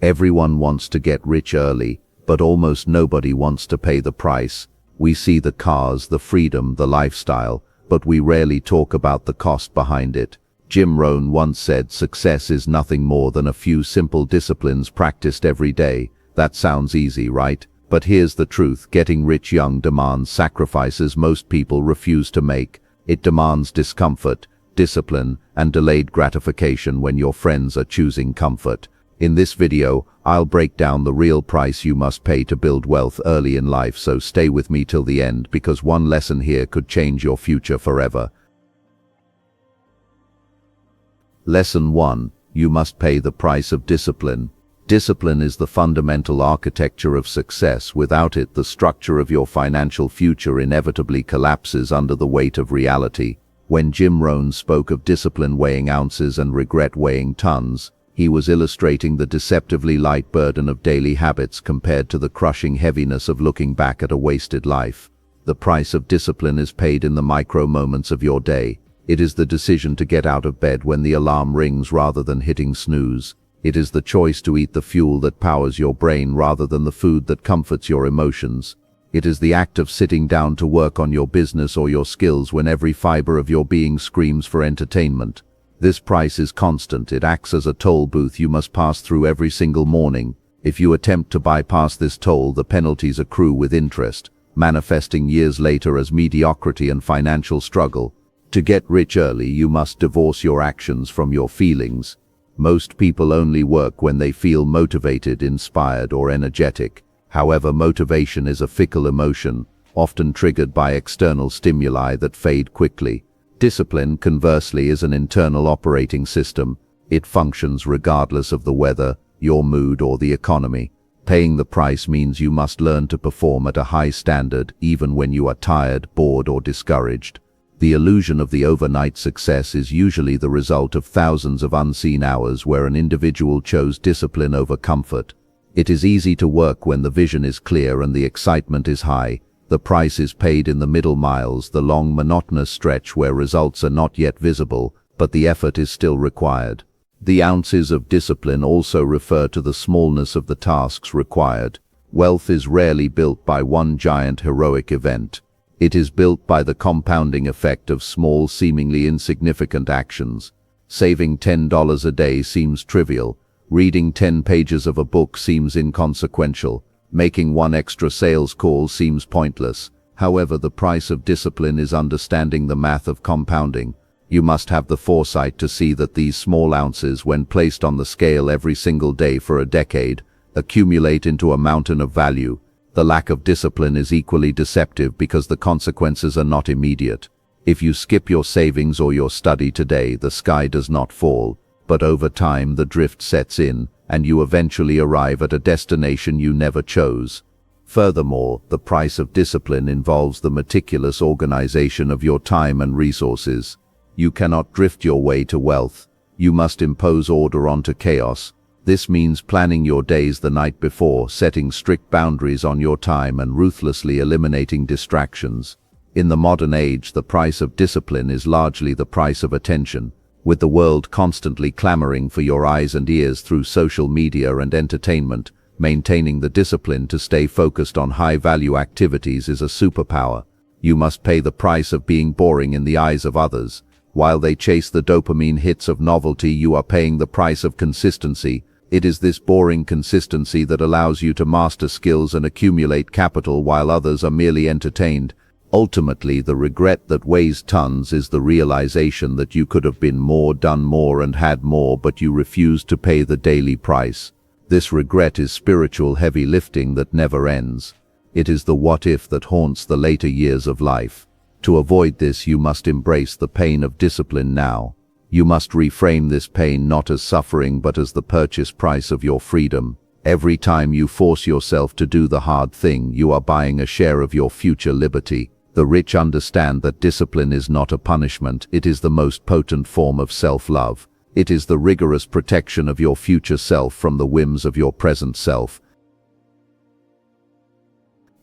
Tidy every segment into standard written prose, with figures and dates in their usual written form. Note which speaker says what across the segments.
Speaker 1: Everyone wants to get rich early, but almost nobody wants to pay the price. We see the cars, the freedom, the lifestyle, but we rarely talk about the cost behind it. Rohn once said, "Success is nothing more than a few simple disciplines practiced every day." That sounds easy, right? But here's the truth: getting rich young demands sacrifices most people refuse to make. It demands discomfort, discipline, and delayed gratification when your friends are choosing comfort. In this video, I'll break down the real price you must pay to build wealth early in life, so stay with me till the end, because one lesson here could change your future forever. Lesson 1. You must pay the price of discipline. Discipline is the fundamental architecture of success. Without it, the structure of your financial future inevitably collapses under the weight of reality. When Rohn spoke of discipline weighing ounces and regret weighing tons, he was illustrating the deceptively light burden of daily habits compared to the crushing heaviness of looking back at a wasted life. The price of discipline is paid in the micro moments of your day. It is the decision to get out of bed when the alarm rings rather than hitting snooze. It is the choice to eat the fuel that powers your brain rather than the food that comforts your emotions. It is the act of sitting down to work on your business or your skills when every fiber of your being screams for entertainment. This price is constant. It acts as a toll booth you must pass through every single morning. If you attempt to bypass this toll, the penalties accrue with interest, manifesting years later as mediocrity and financial struggle. To get rich early, you must divorce your actions from your feelings. Most people only work when they feel motivated, inspired, or energetic. However, motivation is a fickle emotion, often triggered by external stimuli that fade quickly. Discipline, conversely, is an internal operating system. It functions regardless of the weather, your mood, or the economy. Paying the price means you must learn to perform at a high standard, even when you are tired, bored, or discouraged. The illusion of the overnight success is usually the result of thousands of unseen hours where an individual chose discipline over comfort. It is easy to work when the vision is clear and the excitement is high. The price is paid in the middle miles, the long monotonous stretch where results are not yet visible, but the effort is still required. The ounces of discipline also refer to the smallness of the tasks required. Wealth is rarely built by one giant heroic event. It is built by the compounding effect of small, seemingly insignificant actions. Saving $10 a day seems trivial. Reading 10 pages of a book seems inconsequential. Making one extra sales call seems pointless. However, the price of discipline is understanding the math of compounding. You must have the foresight to see that these small ounces, when placed on the scale every single day for a decade, accumulate into a mountain of value. The lack of discipline is equally deceptive because the consequences are not immediate. If you skip your savings or your study today, the sky does not fall, but over time the drift sets in, and you eventually arrive at a destination you never chose. Furthermore, the price of discipline involves the meticulous organization of your time and resources. You cannot drift your way to wealth. You must impose order onto chaos. This means planning your days the night before, setting strict boundaries on your time, and ruthlessly eliminating distractions. In the modern age, the price of discipline is largely the price of attention. With the world constantly clamoring for your eyes and ears through social media and entertainment, maintaining the discipline to stay focused on high-value activities is a superpower. You must pay the price of being boring in the eyes of others. While they chase the dopamine hits of novelty, you are paying the price of consistency. It is this boring consistency that allows you to master skills and accumulate capital while others are merely entertained. Ultimately, the regret that weighs tons is the realization that you could have been more, done more, and had more, but you refused to pay the daily price. This regret is spiritual heavy lifting that never ends. It is the what if that haunts the later years of life. To avoid this, you must embrace the pain of discipline now. You must reframe this pain not as suffering but as the purchase price of your freedom. Every time you force yourself to do the hard thing, you are buying a share of your future liberty. The rich understand that discipline is not a punishment. It is the most potent form of self-love. It is the rigorous protection of your future self from the whims of your present self.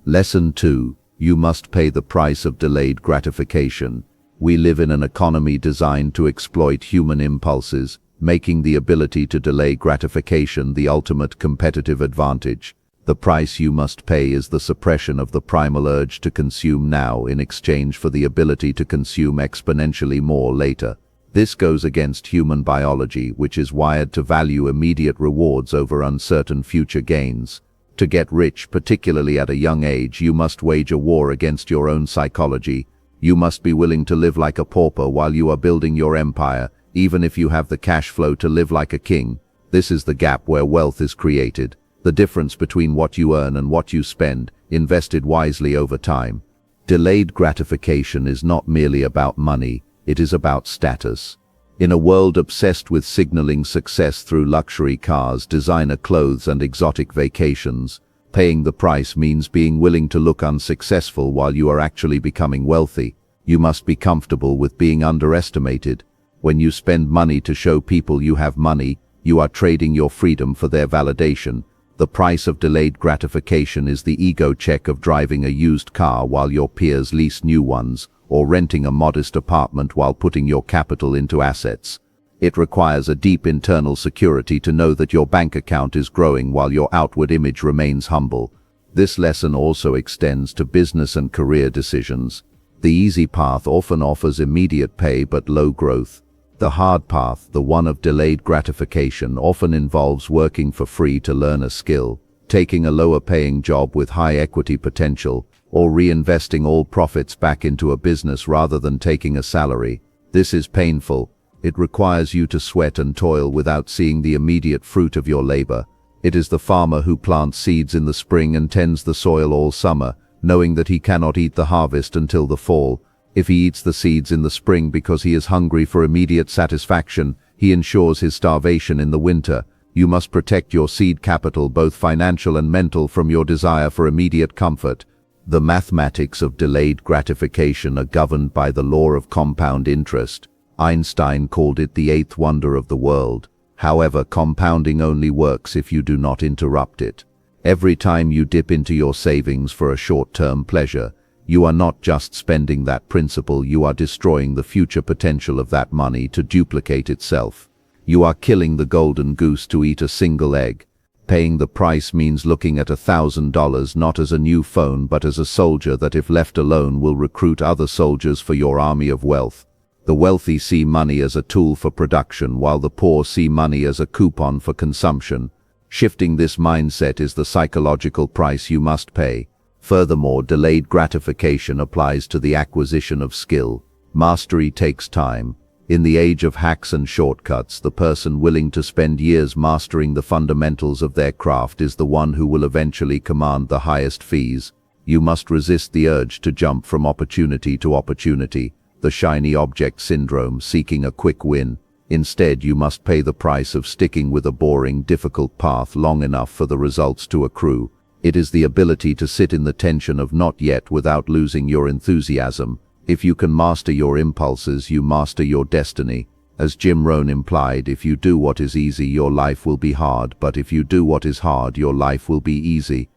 Speaker 1: Lesson 2. You must pay the price of delayed gratification. We live in an economy designed to exploit human impulses. making the ability to delay gratification the ultimate competitive advantage. The price you must pay is the suppression of the primal urge to consume now in exchange for the ability to consume exponentially more later. This goes against human biology, which is wired to value immediate rewards over uncertain future gains. To get rich, particularly at a young age, you must wage a war against your own psychology. You must be willing to live like a pauper while you are building your empire, even if you have the cash flow to live like a king. This is the gap where wealth is created. The difference between what you earn and what you spend, invested wisely over time. Delayed gratification is not merely about money, it is about status. In a world obsessed with signaling success through luxury cars, designer clothes, and exotic vacations, paying the price means being willing to look unsuccessful while you are actually becoming wealthy. You must be comfortable with being underestimated. When you spend money to show people you have money, you are trading your freedom for their validation. The price of delayed gratification is the ego check of driving a used car while your peers lease new ones, or renting a modest apartment while putting your capital into assets. It requires a deep internal security to know that your bank account is growing while your outward image remains humble. This lesson also extends to business and career decisions. The easy path often offers immediate pay but low growth. The hard path, the one of delayed gratification, often involves working for free to learn a skill, taking a lower-paying job with high equity potential, or reinvesting all profits back into a business rather than taking a salary. This is painful. It requires you to sweat and toil without seeing the immediate fruit of your labor. It is the farmer who plants seeds in the spring and tends the soil all summer, knowing that he cannot eat the harvest until the fall. If he eats the seeds in the spring because he is hungry for immediate satisfaction, he ensures his starvation in the winter. You must protect your seed capital, both financial and mental, from your desire for immediate comfort. The mathematics of delayed gratification are governed by the law of compound interest. Einstein called it the eighth wonder of the world. However, compounding only works if you do not interrupt it. Every time you dip into your savings for a short-term pleasure, you are not just spending that principal, you are destroying the future potential of that money to duplicate itself. You are killing the golden goose to eat a single egg. Paying the price means looking at $1,000 not as a new phone but as a soldier that, if left alone, will recruit other soldiers for your army of wealth. The wealthy see money as a tool for production, while the poor see money as a coupon for consumption. Shifting this mindset is the psychological price you must pay. Furthermore, delayed gratification applies to the acquisition of skill. Mastery takes time. In the age of hacks and shortcuts, the person willing to spend years mastering the fundamentals of their craft is the one who will eventually command the highest fees. You must resist the urge to jump from opportunity to opportunity, the shiny object syndrome, seeking a quick win. Instead, you must pay the price of sticking with a boring, difficult path long enough for the results to accrue. It is the ability to sit in the tension of not yet without losing your enthusiasm. If you can master your impulses, you master your destiny. As Rohn implied, if you do what is easy, your life will be hard, but if you do what is hard, your life will be easy.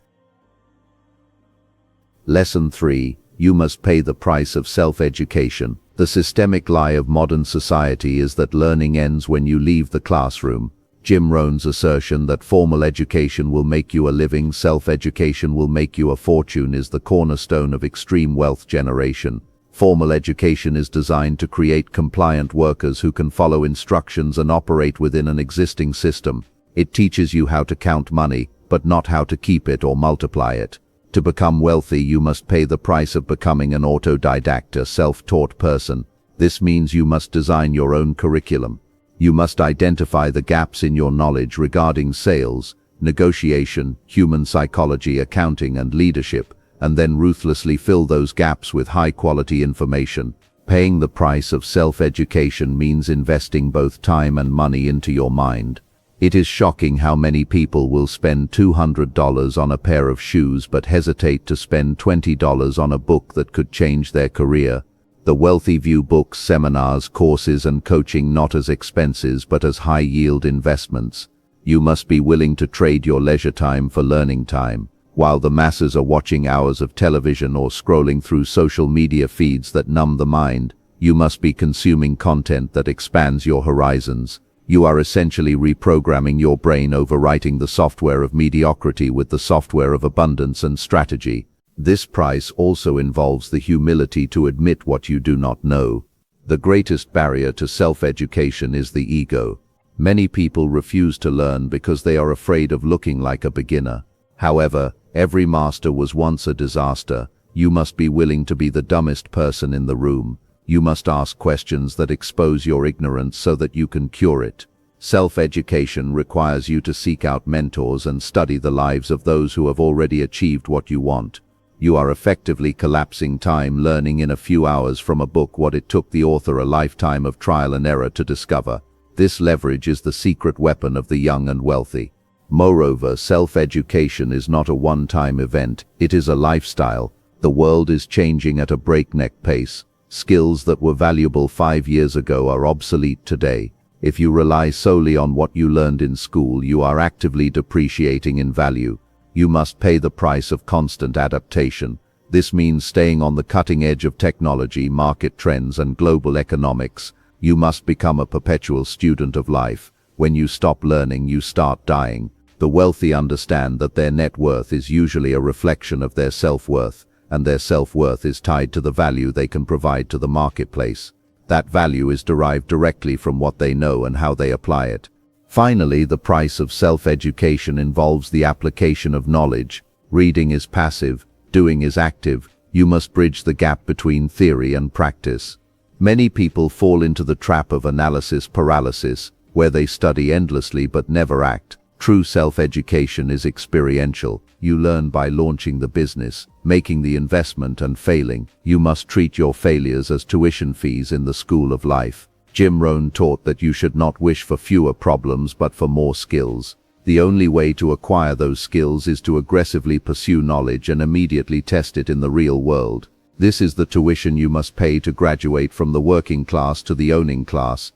Speaker 1: Lesson 3. You must pay the price of self-education. The systemic lie of modern society is that learning ends when you leave the classroom. Rohn's assertion that formal education will make you a living, self-education will make you a fortune, is the cornerstone of extreme wealth generation. Formal education is designed to create compliant workers who can follow instructions and operate within an existing system. It teaches you how to count money, but not how to keep it or multiply it. To become wealthy, you must pay the price of becoming an autodidact, a self-taught person. This means you must design your own curriculum. You must identify the gaps in your knowledge regarding sales, negotiation, human psychology, accounting, and leadership, and then ruthlessly fill those gaps with high-quality information. Paying the price of self-education means investing both time and money into your mind. It is shocking how many people will spend $200 on a pair of shoes but hesitate to spend $20 on a book that could change their career. The wealthy view books, seminars, courses, and coaching not as expenses but as high-yield investments. You must be willing to trade your leisure time for learning time. While the masses are watching hours of television or scrolling through social media feeds that numb the mind, you must be consuming content that expands your horizons. You are essentially reprogramming your brain, overwriting the software of mediocrity with the software of abundance and strategy. This price also involves the humility to admit what you do not know. The greatest barrier to self-education is the ego. Many people refuse to learn because they are afraid of looking like a beginner. However, every master was once a disaster. You must be willing to be the dumbest person in the room. You must ask questions that expose your ignorance so that you can cure it. Self-education requires you to seek out mentors and study the lives of those who have already achieved what you want. You are effectively collapsing time, learning in a few hours from a book what it took the author a lifetime of trial and error to discover. This leverage is the secret weapon of the young and wealthy. Moreover, self-education is not a one-time event, it is a lifestyle. The world is changing at a breakneck pace. Skills that were valuable 5 years ago are obsolete today. If you rely solely on what you learned in school, you are actively depreciating in value. You must pay the price of constant adaptation. This means staying on the cutting edge of technology, market trends, and global economics. You must become a perpetual student of life. When you stop learning, you start dying. The wealthy understand that their net worth is usually a reflection of their self-worth, and their self-worth is tied to the value they can provide to the marketplace. That value is derived directly from what they know and how they apply it. Finally, the price of self-education involves the application of knowledge. Reading is passive, doing is active. You must bridge the gap between theory and practice. Many people fall into the trap of analysis paralysis, where they study endlessly but never act. True self-education is experiential. You learn by launching the business, making the investment, and failing. You must treat your failures as tuition fees in the school of life. Rohn taught that you should not wish for fewer problems but for more skills. The only way to acquire those skills is to aggressively pursue knowledge and immediately test it in the real world. This is the tuition you must pay to graduate from the working class to the owning class.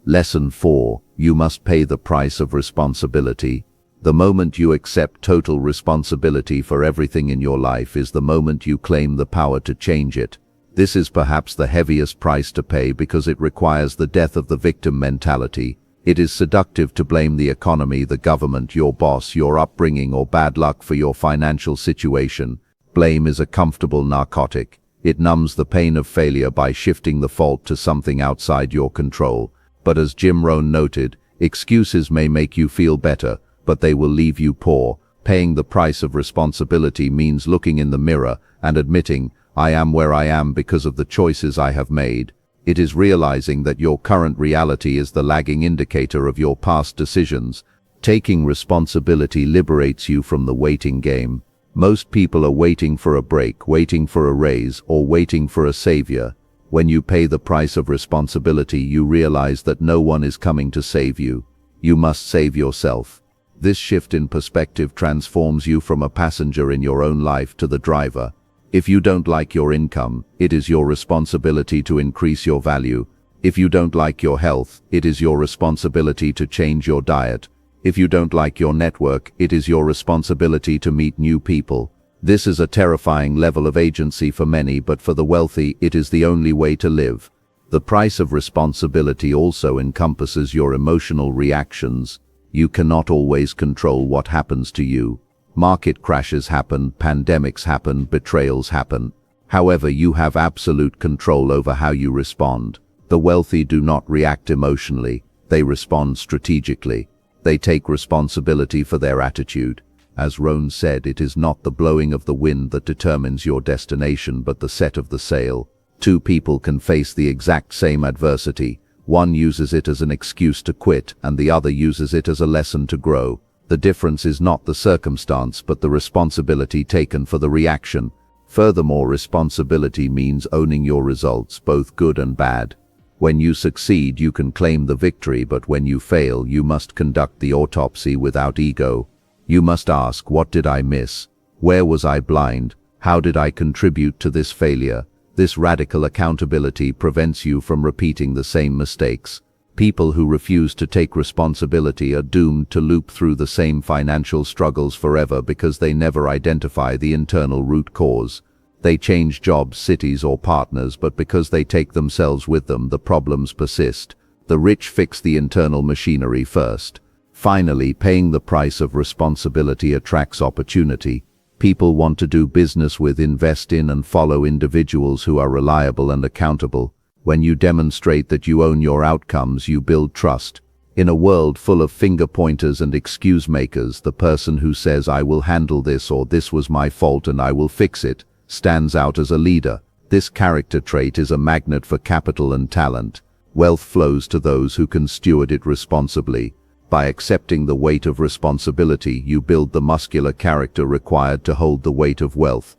Speaker 1: Lesson 4. You must pay the price of responsibility. The moment you accept total responsibility for everything in your life is the moment you claim the power to change it. This is perhaps the heaviest price to pay because it requires the death of the victim mentality. It is seductive to blame the economy, the government, your boss, your upbringing, or bad luck for your financial situation. Blame is a comfortable narcotic. It numbs the pain of failure by shifting the fault to something outside your control. But as Rohn noted, excuses may make you feel better, but they will leave you poor. Paying the price of responsibility means looking in the mirror and admitting, I am where I am because of the choices I have made. It is realizing that your current reality is the lagging indicator of your past decisions. Taking responsibility liberates you from the waiting game. Most people are waiting for a break, waiting for a raise, or waiting for a savior. When you pay the price of responsibility, you realize that no one is coming to save you. You must save yourself. This shift in perspective transforms you from a passenger in your own life to the driver. If you don't like your income, it is your responsibility to increase your value. If you don't like your health, it is your responsibility to change your diet. If you don't like your network, it is your responsibility to meet new people. This is a terrifying level of agency for many, but for the wealthy, it is the only way to live. The price of responsibility also encompasses your emotional reactions. You cannot always control what happens to you. Market crashes happen, pandemics happen, betrayals happen. However, you have absolute control over how you respond. The wealthy do not react emotionally, they respond strategically. They take responsibility for their attitude. As Rohn said, it is not the blowing of the wind that determines your destination but the set of the sail. Two people can face the exact same adversity. One uses it as an excuse to quit, and the other uses it as a lesson to grow. The difference is not the circumstance but the responsibility taken for the reaction. Furthermore, responsibility means owning your results, both good and bad. When you succeed, you can claim the victory, but when you fail, you must conduct the autopsy without ego. You must ask, what did I miss? Where was I blind? How did I contribute to this failure? This radical accountability prevents you from repeating the same mistakes. People who refuse to take responsibility are doomed to loop through the same financial struggles forever because they never identify the internal root cause. They change jobs, cities, or partners, but because they take themselves with them, the problems persist. The rich fix the internal machinery first. Finally, paying the price of responsibility attracts opportunity. People want to do business with, invest in, and follow individuals who are reliable and accountable. When you demonstrate that you own your outcomes, you build trust. In a world full of finger pointers and excuse makers, the person who says, "I will handle this," or "This was my fault and I will fix it," stands out as a leader. This character trait is a magnet for capital and talent. Wealth flows to those who can steward it responsibly. By accepting the weight of responsibility, you build the muscular character required to hold the weight of wealth.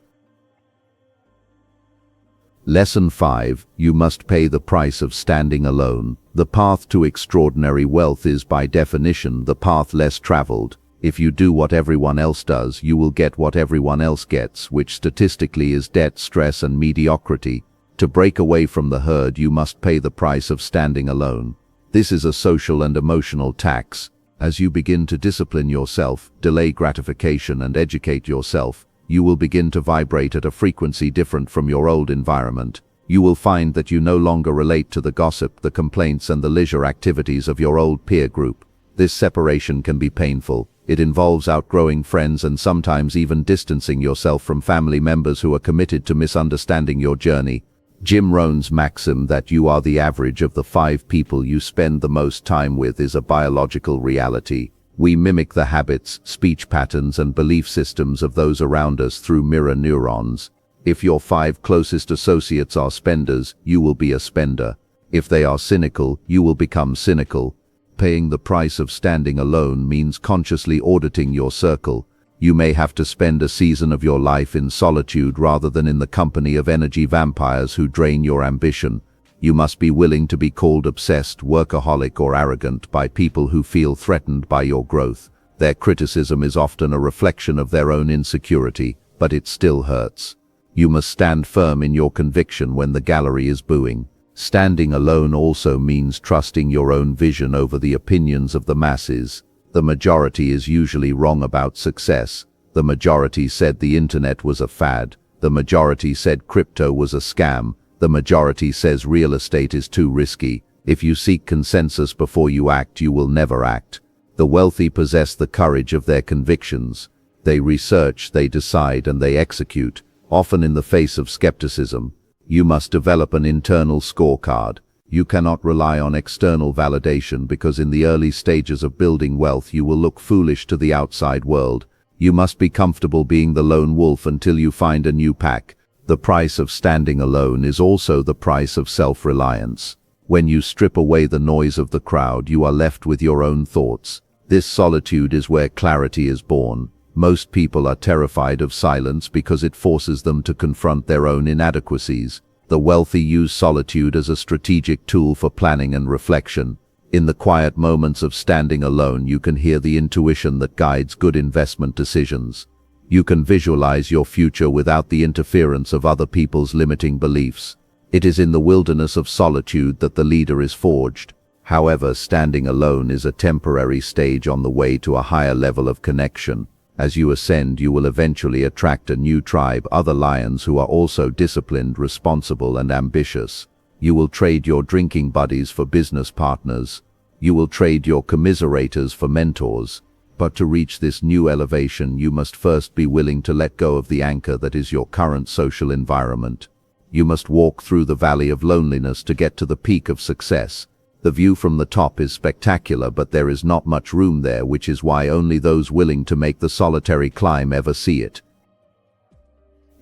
Speaker 1: Lesson 5. You must pay the price of standing alone. The path to extraordinary wealth is, by definition, the path less traveled. If you do what everyone else does, you will get what everyone else gets, which statistically is debt, stress, and mediocrity. To break away from the herd, you must pay the price of standing alone. This is a social and emotional tax. As you begin to discipline yourself, delay gratification, and educate yourself, you will begin to vibrate at a frequency different from your old environment. You will find that you no longer relate to the gossip, the complaints, and the leisure activities of your old peer group. This separation can be painful. It involves outgrowing friends and sometimes even distancing yourself from family members who are committed to misunderstanding your journey. Jim Rohn's maxim that you are the average of the 5 people you spend the most time with is a biological reality. We mimic the habits, speech patterns, and belief systems of those around us through mirror neurons. If your 5 closest associates are spenders, you will be a spender. If they are cynical, you will become cynical. Paying the price of standing alone means consciously auditing your circle. You may have to spend a season of your life in solitude rather than in the company of energy vampires who drain your ambition. You must be willing to be called obsessed, workaholic, or arrogant by people who feel threatened by your growth. Their criticism is often a reflection of their own insecurity, but it still hurts. You must stand firm in your conviction when the gallery is booing. Standing alone also means trusting your own vision over the opinions of the masses. The majority is usually wrong about success. The majority said the internet was a fad. The majority said crypto was a scam. The majority says real estate is too risky. If you seek consensus before you act, you will never act. The wealthy possess the courage of their convictions. They research, they decide, and they execute, often in the face of skepticism. You must develop an internal scorecard. You cannot rely on external validation because in the early stages of building wealth you will look foolish to the outside world. You must be comfortable being the lone wolf until you find a new pack. The price of standing alone is also the price of self-reliance. When you strip away the noise of the crowd, you are left with your own thoughts. This solitude is where clarity is born. Most people are terrified of silence because it forces them to confront their own inadequacies. The wealthy use solitude as a strategic tool for planning and reflection. In the quiet moments of standing alone, you can hear the intuition that guides good investment decisions. You can visualize your future without the interference of other people's limiting beliefs. It is in the wilderness of solitude that the leader is forged. However, standing alone is a temporary stage on the way to a higher level of connection. As you ascend, you will eventually attract a new tribe, other lions who are also disciplined, responsible, and ambitious. You will trade your drinking buddies for business partners. You will trade your commiserators for mentors. But to reach this new elevation, you must first be willing to let go of the anchor that is your current social environment. You must walk through the valley of loneliness to get to the peak of success. The view from the top is spectacular, but there is not much room there, which is why only those willing to make the solitary climb ever see it.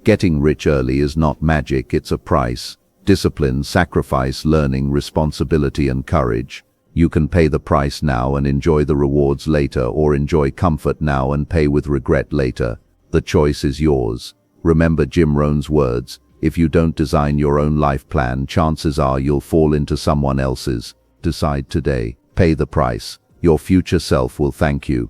Speaker 1: Getting rich early is not magic, it's a price. Discipline, sacrifice, learning, responsibility, and courage. You can pay the price now and enjoy the rewards later, or enjoy comfort now and pay with regret later. The choice is yours. Remember Jim Rohn's words, if you don't design your own life plan, chances are you'll fall into someone else's. Decide today. Pay the price. Your future self will thank you.